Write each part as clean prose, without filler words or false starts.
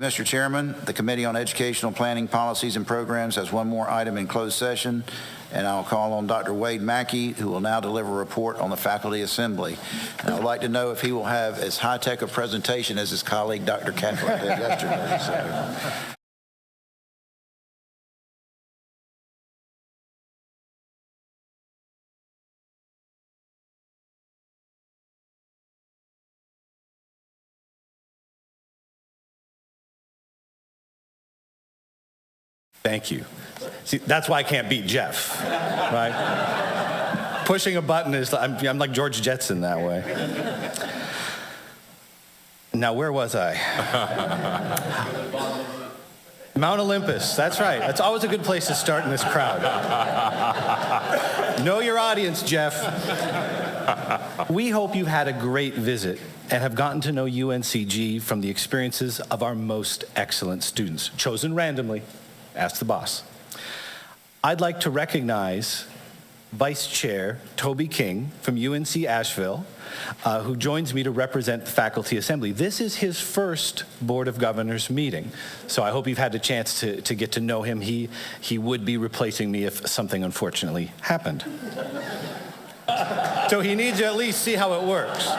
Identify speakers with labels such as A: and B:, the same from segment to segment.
A: Mr. Chairman, the Committee on Educational Planning, Policies, and Programs has one more item in closed session, and I'll call on Dr. Wade Mackey, who will now deliver a report on the Faculty Assembly. And I'd like to know if he will have as high-tech a presentation as his colleague, Dr. Catholic, did yesterday. So.
B: Thank you. See, that's why I can't beat Jeff, right? Pushing a button is, I'm like George Jetson that way. Now, where was I? Mount Olympus, that's right. That's always a good place to start in this crowd. Know your audience, Jeff. We hope you've had a great visit and have gotten to know UNCG from the experiences of our most excellent students, chosen randomly. Ask the boss. I'd like to recognize Vice Chair Toby King from UNC Asheville, who joins me to represent the Faculty Assembly. This is his first Board of Governors meeting, so I hope you've had a chance to get to know him. He would be replacing me if something unfortunately happened. So he needs to at least see how it works.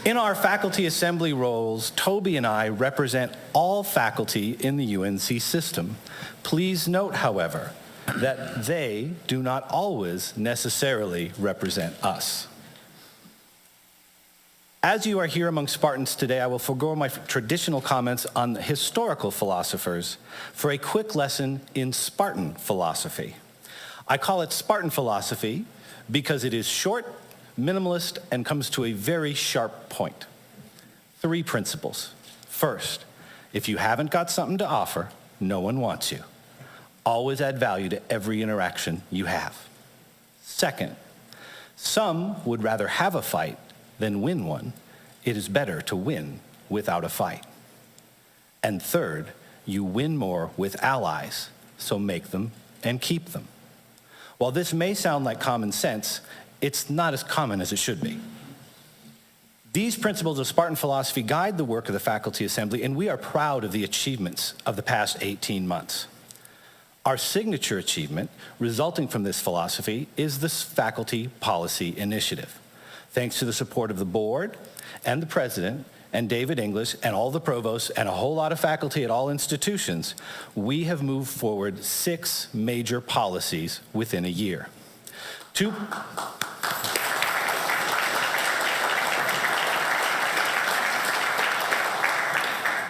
B: In our faculty assembly roles, Toby and I represent all faculty in the UNC system. Please note, however, that they do not always necessarily represent us. As you are here among Spartans today, I will forego my traditional comments on historical philosophers for a quick lesson in Spartan philosophy. I call it Spartan philosophy because it is short, minimalist, and comes to a very sharp point. 3 principles. First, if you haven't got something to offer, no one wants you. Always add value to every interaction you have. Second, some would rather have a fight than win one. It is better to win without a fight. And third, you win more with allies, so make them and keep them. While this may sound like common sense, it's not as common as it should be. These principles of Spartan philosophy guide the work of the Faculty Assembly, and we are proud of the achievements of the past 18 months. Our signature achievement resulting from this philosophy is the Faculty Policy Initiative. Thanks to the support of the board and the president and David English and all the provosts and a whole lot of faculty at all institutions, we have moved forward 6 major policies within a year.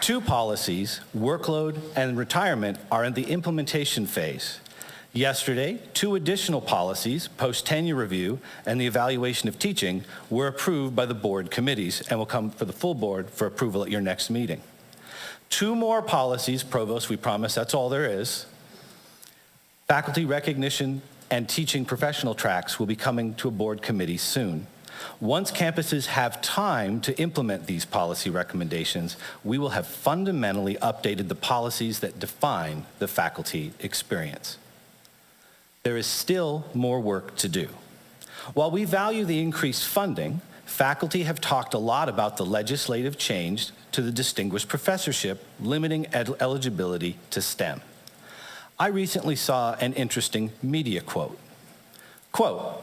B: Two policies, workload and retirement, are in the implementation phase. Yesterday, 2 additional policies, post-tenure review and the evaluation of teaching, were approved by the board committees and will come for the full board for approval at your next meeting. 2 more policies, provost, we promise that's all there is. Faculty recognition and teaching professional tracks will be coming to a board committee soon. Once campuses have time to implement these policy recommendations, we will have fundamentally updated the policies that define the faculty experience. There is still more work to do. While we value the increased funding, faculty have talked a lot about the legislative change to the distinguished professorship, limiting eligibility to STEM. I recently saw an interesting media quote. Quote,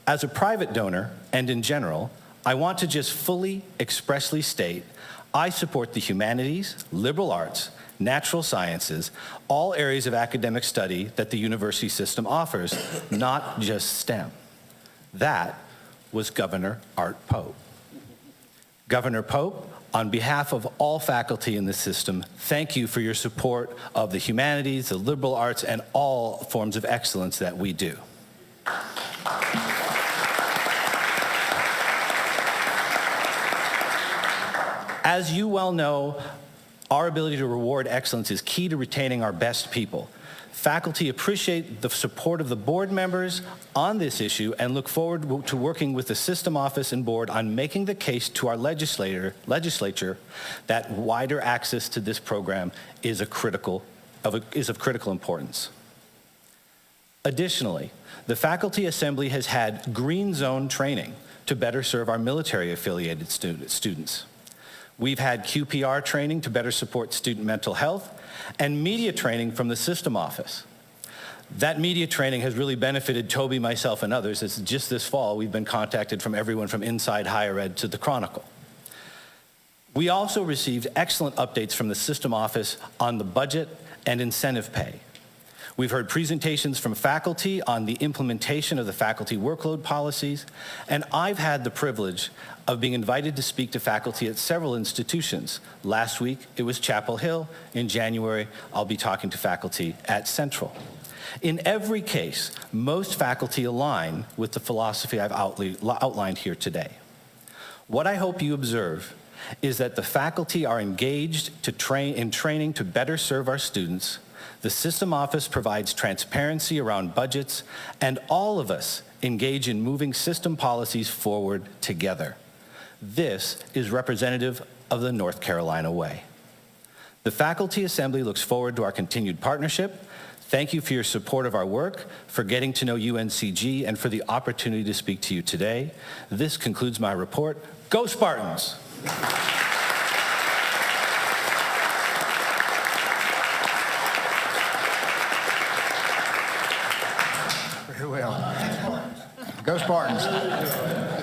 B: "As a private donor, and in general, I want to just fully, expressly state, I support the humanities, liberal arts, natural sciences, all areas of academic study that the university system offers, not just STEM." That was Governor Art Pope. Governor Pope, on behalf of all faculty in the system, thank you for your support of the humanities, the liberal arts, and all forms of excellence that we do. As you well know, our ability to reward excellence is key to retaining our best people. Faculty appreciate the support of the board members on this issue and look forward to working with the system office and board on making the case to our legislature that wider access to this program is of critical importance. Additionally, the Faculty Assembly has had green zone training to better serve our military-affiliated students. We've had QPR training to better support student mental health and media training from the system office. That media training has really benefited Toby, myself, and others, as just this fall we've been contacted from everyone from inside higher ed to the Chronicle. We also received excellent updates from the system office on the budget and incentive pay. We've heard presentations from faculty on the implementation of the faculty workload policies, and I've had the privilege of being invited to speak to faculty at several institutions. Last week, it was Chapel Hill. In January, I'll be talking to faculty at Central. In every case, most faculty align with the philosophy I've outlined here today. What I hope you observe is that the faculty are engaged in training to better serve our students. The system office provides transparency around budgets, and all of us engage in moving system policies forward together. This is representative of the North Carolina way. The Faculty Assembly looks forward to our continued partnership. Thank you for your support of our work, for getting to know UNCG, and for the opportunity to speak to you today. This concludes my report. Go Spartans!
C: Very well. Go Spartans.